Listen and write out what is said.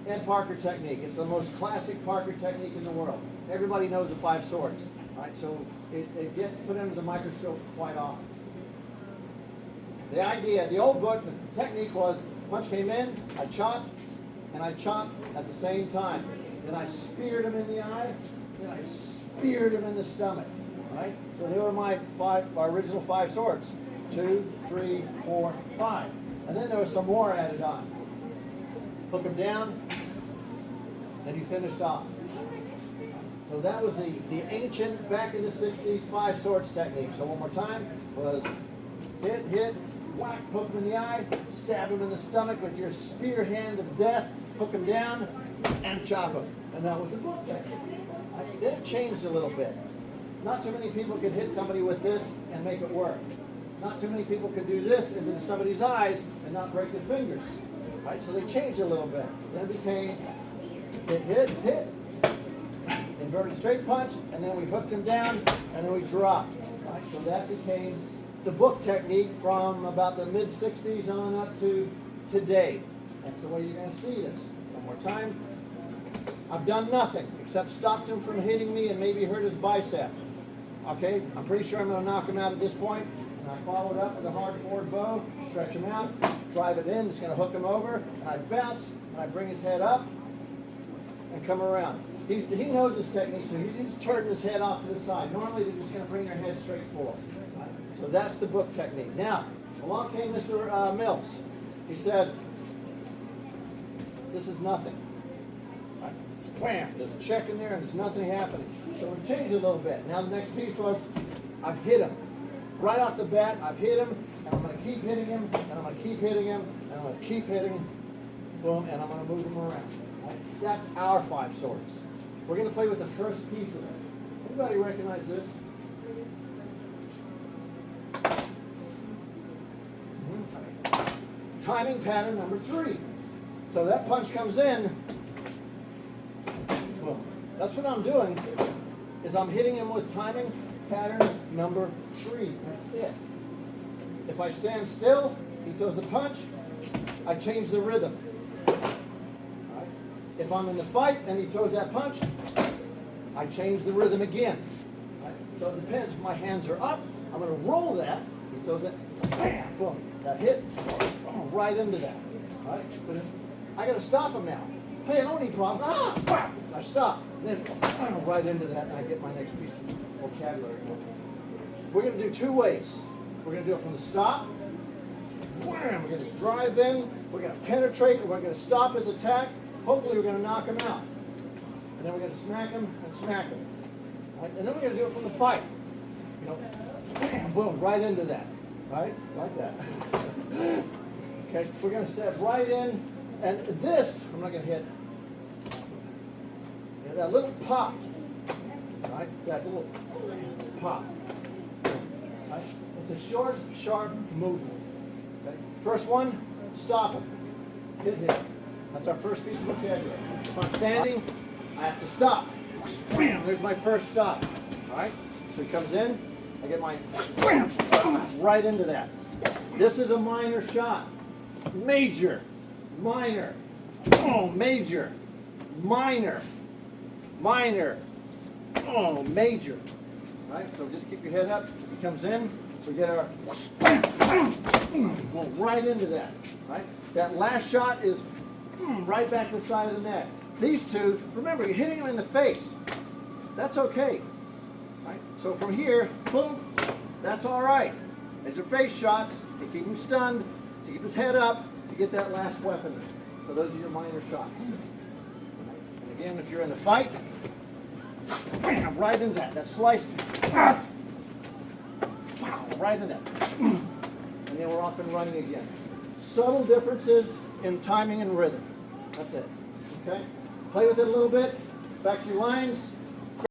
Ed Parker technique. It's the most classic Parker technique in the world. Everybody knows the 5 swords. Right? So it gets put under the microscope quite often. The idea, the old book, the technique was, punch came in, I chopped, and I chopped at the same time. Then I speared him in the eye, then I speared him in the stomach. Right? So they were my original 5 swords. 2, 3, 4, 5. And then there was some more added on. Hook him down, and he finished off. So that was the ancient, back in the 60s, 5 swords technique. So one more time, was hit, whack, hook him in the eye, stab him in the stomach with your spear hand of death, hook him down, and chop him. And that was the book technique. Then it changed a little bit. Not too many people could hit somebody with this and make it work. Not too many people could do this into somebody's eyes and not break their fingers. Right? So they changed a little bit. Then it became hit, inverted straight punch, and then we hooked him down, and then we dropped. Right? So that became the book technique from about the mid-60s on up to today. That's the way you're going to see this. One more time. I've done nothing except stopped him from hitting me and maybe hurt his bicep. Okay? I'm pretty sure I'm going to knock him out at this point. And I follow it up with a hard forward bow, stretch him out, drive it in, it's going to hook him over, and I bounce, and I bring his head up, and come around. He knows this technique, so he's turning his head off to the side. Normally they're just going to bring their head straight forward. Right? So that's the book technique. Now, along came Mr. Mills. He says, this is nothing. Right? Wham! There's a check in there, and there's nothing happening. So we changed it a little bit. Now the next piece was, I've hit him. Right off the bat, I've hit him, and I'm going to keep hitting him, and I'm going to keep hitting him, and I'm going to keep hitting him, boom, and I'm going to move him around. Right? That's our 5 swords. We're going to play with the first piece of it. Anybody recognize this? Timing pattern number 3. So that punch comes in, boom. That's what I'm doing, is I'm hitting him with timing pattern number 3. That's it. If I stand still, he throws the punch, I change the rhythm. Right? If I'm in the fight and he throws that punch, I change the rhythm again. Right? So it depends. If my hands are up, I'm going to roll that. He throws it, bam, boom. That hit, boom, right into that. Right? But I got to stop him now. Hey, and when he drops, I stop. Then right into that, and I get my next piece of vocabulary. We're going to do 2 ways. We're going to do it from the stop. We're going to drive in. We're going to penetrate. We're going to stop his attack. Hopefully, we're going to knock him out. And then we're going to smack him and smack him. Right? And then we're going to do it from the fight. You know, bam, boom, right into that. Right? Like that. Okay, we're going to step right in. And this, I'm not going to hit. Yeah, that little pop. Right? That little pop. Right? It's a short, sharp movement. Okay? First one, stop him. Hit. That's our first piece of vocabulary. If I'm standing, I have to stop. Bam! There's my first stop. All right? So he comes in, I get my bam, right into that. This is a minor shot. Major, minor, oh, major, minor, minor, oh, major. Right? So just keep your head up. He comes in, we get our go right into that. Right? That last shot is right back to the side of the neck. These two, remember, you're hitting them in the face. That's okay. Right? So from here, boom, that's all right. As your face shots, to keep him stunned, to keep his head up, to get that last weapon. So those are your minor shots. And again, if you're in the fight, bam, right in that. That slice, right in that. And then we're off and running again. Subtle differences in timing and rhythm. That's it. Okay? Play with it a little bit. Back to your lines.